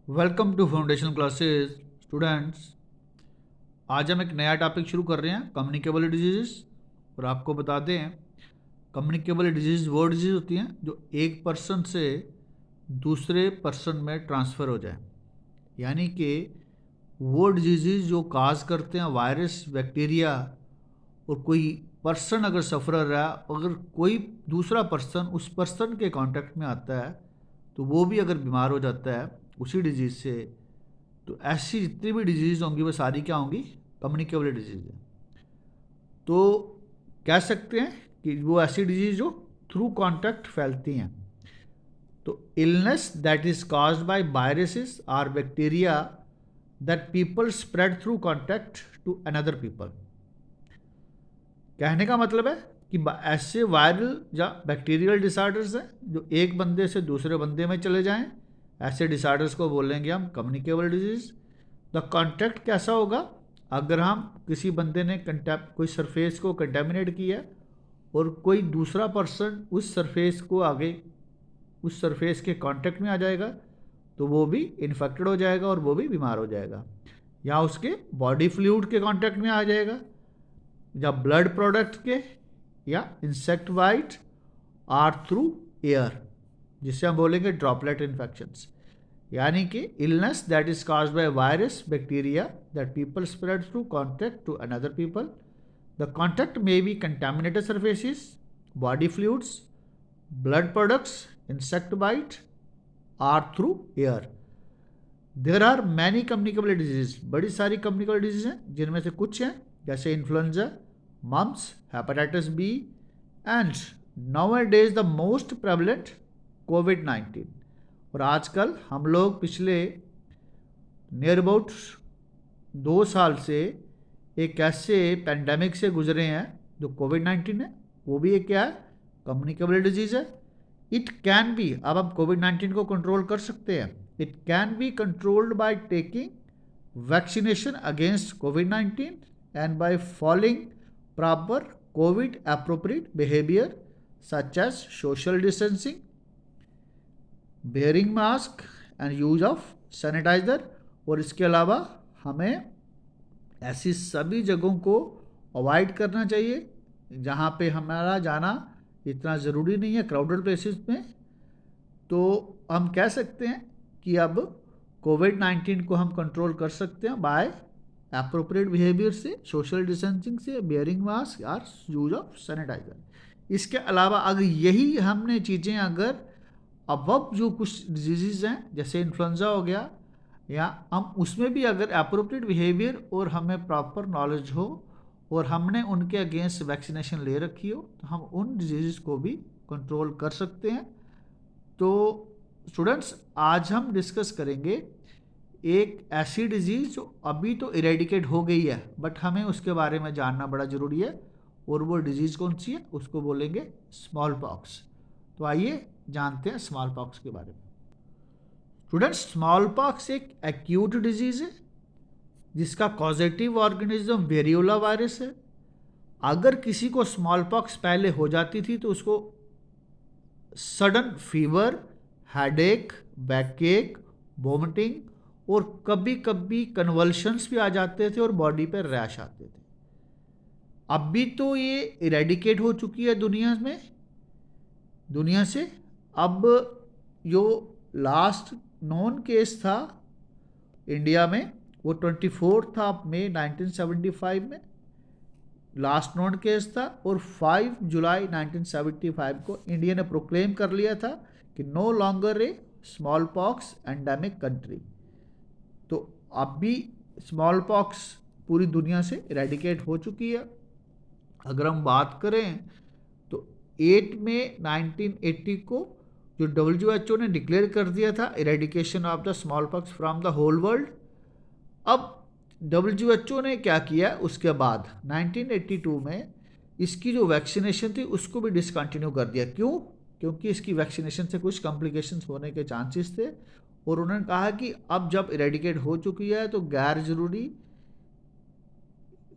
Welcome to foundation classes students. आज हम एक नया टॉपिक शुरू कर रहे हैं, कम्युनिकेबल डिजीज़। और आपको बता दें, कम्युनिकेबल डिजीज़ वो डिजीज़ होती हैं जो एक पर्सन से दूसरे पर्सन में ट्रांसफ़र हो जाए। यानी कि वो डिजीज़ जो काज करते हैं वायरस, बैक्टीरिया, और कोई पर्सन अगर सफ़र रहा, अगर कोई दूसरा पर्सन उस पर्सन के कांटेक्ट में आता है तो वो भी अगर बीमार हो जाता है उसी डिजीज़ से, तो ऐसी जितनी भी डिजीज़ होंगी वो सारी क्या होंगी? कम्युनिकेबल डिजीज़ है। तो कह सकते हैं कि वो ऐसी डिजीज़ जो थ्रू कांटेक्ट फैलती हैं। तो illness that is caused by viruses or bacteria that people spread through contact to another people. कहने का मतलब है कि ऐसे वायरल या बैक्टीरियल डिसऑर्डर्स हैं जो एक बंदे से दूसरे बंदे में चले जाएं, ऐसे डिसऑर्डर्स को बोलेंगे हम कम्युनिकेबल डिजीज़। द कॉन्टैक्ट कैसा होगा? अगर हम किसी बंदे ने कोई सरफेस को कंटेमिनेट किया और कोई दूसरा पर्सन उस सरफेस को आगे उस सरफेस के कांटेक्ट में आ जाएगा तो वो भी इन्फेक्टेड हो जाएगा और वो भी बीमार हो जाएगा। या उसके बॉडी फ्लूइड के कांटेक्ट में आ जाएगा, या ब्लड प्रोडक्ट के, या insect bite, or through air, जिसे हम बोलेंगे ड्रॉपलेट इन्फेक्शंस। यानी कि illness that is caused by virus, bacteria that people spread through contact to another people. The contact may be contaminated surfaces, body fluids, blood products, insect bite, or through air. There are many communicable disease, बड़ी सारी communicable disease हैं जिनमें से कुछ हैं जैसे influenza, mumps, hepatitis B, and nowadays the most prevalent कोविड-19। और आजकल हम लोग पिछले नियर अबाउट 2 साल से एक ऐसे पेंडेमिक से गुजरे हैं जो कोविड-19 है। वो भी एक क्या है? कम्युनिकेबल डिजीज है। इट कैन बी, अब हम कोविड-19 को कंट्रोल कर सकते हैं। It can be controlled by taking vaccination against कोविड-19 and by following proper covid appropriate behaviour such as social distancing, wearing mask and use of sanitiser. और इसके अलावा हमें ऐसी सभी जगहों को अवॉइड करना चाहिए जहाँ पे हमारा जाना इतना ज़रूरी नहीं है, क्राउडेड प्लेसेस में। तो हम कह सकते हैं कि अब कोविड-19 को हम कंट्रोल कर सकते हैं बाय अप्रोप्रिएट बिहेवियर से, सोशल डिस्टेंसिंग से, बियरिंग मास्क और यूज ऑफ सैनिटाइजर। इसके अलावा अगर यही हमने चीज़ें अगर अब जो कुछ डिजीज़ हैं जैसे इन्फ्लुएंजा हो गया, या हम उसमें भी अगर अप्रोप्रिएट बिहेवियर और हमें प्रॉपर नॉलेज हो और हमने उनके अगेंस्ट वैक्सीनेशन ले रखी हो तो हम उन डिजीज़ को भी कंट्रोल कर सकते हैं। तो स्टूडेंट्स, आज हम डिस्कस करेंगे एक ऐसी डिजीज़ जो अभी तो इरेडिकेट हो गई है बट हमें उसके बारे में जानना बड़ा ज़रूरी है। और वो डिजीज़ कौन सी है? उसको बोलेंगे स्मॉल पॉक्स। तो आइए जानते हैं स्मॉल पॉक्स के बारे में। स्टूडेंट्स, स्मॉल पॉक्स एक एक्यूट डिजीज़ है जिसका कॉजेटिव ऑर्गेनिज्म वेरियोला वायरस है। अगर किसी को स्मॉल पॉक्स पहले हो जाती थी तो उसको सडन फीवर, हेडेक, बैकएक, वोमिटिंग और कभी कभी कन्वल्शंस भी आ जाते थे और बॉडी पर रैश आते थे। अभी तो ये इरेडिकेट हो चुकी है दुनिया से। अब जो लास्ट नॉन केस था इंडिया में वो 24 मई 1975 में लास्ट नोन केस था, और 5 जुलाई 1975 को इंडिया ने प्रोक्लेम कर लिया था कि नो लॉन्गर ए स्मॉल पॉक्स एंडेमिक कंट्री। तो अब भी स्मॉल पॉक्स पूरी दुनिया से इरेडिकेट हो चुकी है। अगर हम बात करें तो 8 मई 1980 को जो WHO ने डिक्लेयर कर दिया था eradication of the smallpox from the whole world. अब WHO ने क्या किया उसके बाद 1982 में इसकी जो वैक्सीनेशन थी उसको भी डिसकंटिन्यू कर दिया। क्यों? क्योंकि इसकी वैक्सीनेशन से कुछ कॉम्प्लिकेशंस होने के चांसेस थे, और उन्होंने कहा कि अब जब इरेडिकेट हो चुकी है तो गैर ज़रूरी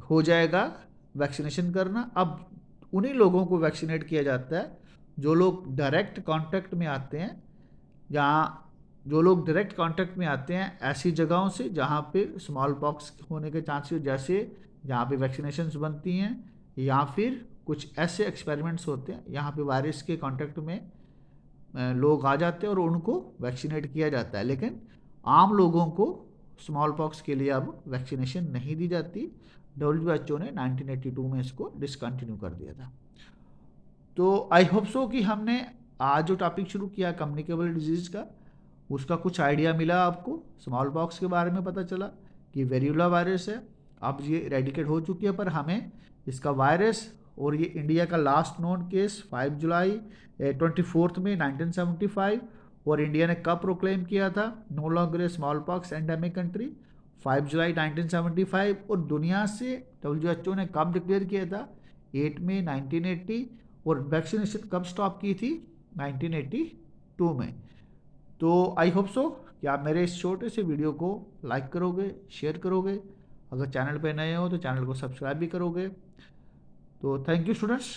हो जाएगा वैक्सीनेशन करना। अब उन्हीं लोगों को वैक्सीनेट किया जाता है जो लोग डायरेक्ट कांटेक्ट में आते हैं, जहाँ जो लोग डायरेक्ट कांटेक्ट में आते हैं ऐसी जगहों से जहाँ पे स्मॉल पॉक्स होने के चांसेस, जैसे जहाँ पे वैक्सीनेशंस बनती हैं, या फिर कुछ ऐसे एक्सपेरिमेंट्स होते हैं यहाँ पे वायरस के कांटेक्ट में लोग आ जाते हैं और उनको वैक्सीनेट किया जाता है। लेकिन आम लोगों को स्मॉल पॉक्स के लिए अब वैक्सीनेशन नहीं दी जाती। WHO ने 1982 में इसको डिसकंटिन्यू कर दिया था। तो आई होप सो कि हमने आज जो टॉपिक शुरू किया कम्युनिकेबल डिजीज़ का, उसका कुछ आइडिया मिला आपको। स्मॉल पॉक्स के बारे में पता चला कि वेरियोला वायरस है, अब ये रेडिकेट हो चुकी है, पर हमें इसका वायरस और ये इंडिया का लास्ट नोन केस 5 जुलाई 24 में 1975, और इंडिया ने कब प्रोक्लेम किया था नो लॉन्गर ए स्मॉल पॉक्स एंडेमिक कंट्री, 5 जुलाई 1975, और दुनिया से WHO ने कब डिक्लेयर किया था 8 मई 1980, और वैक्सीनेशन कब स्टॉप की थी 1982 में। तो आई होप सो कि आप मेरे इस छोटे से वीडियो को लाइक करोगे, शेयर करोगे, अगर चैनल पे नए हो तो चैनल को सब्सक्राइब भी करोगे। तो थैंक यू स्टूडेंट्स।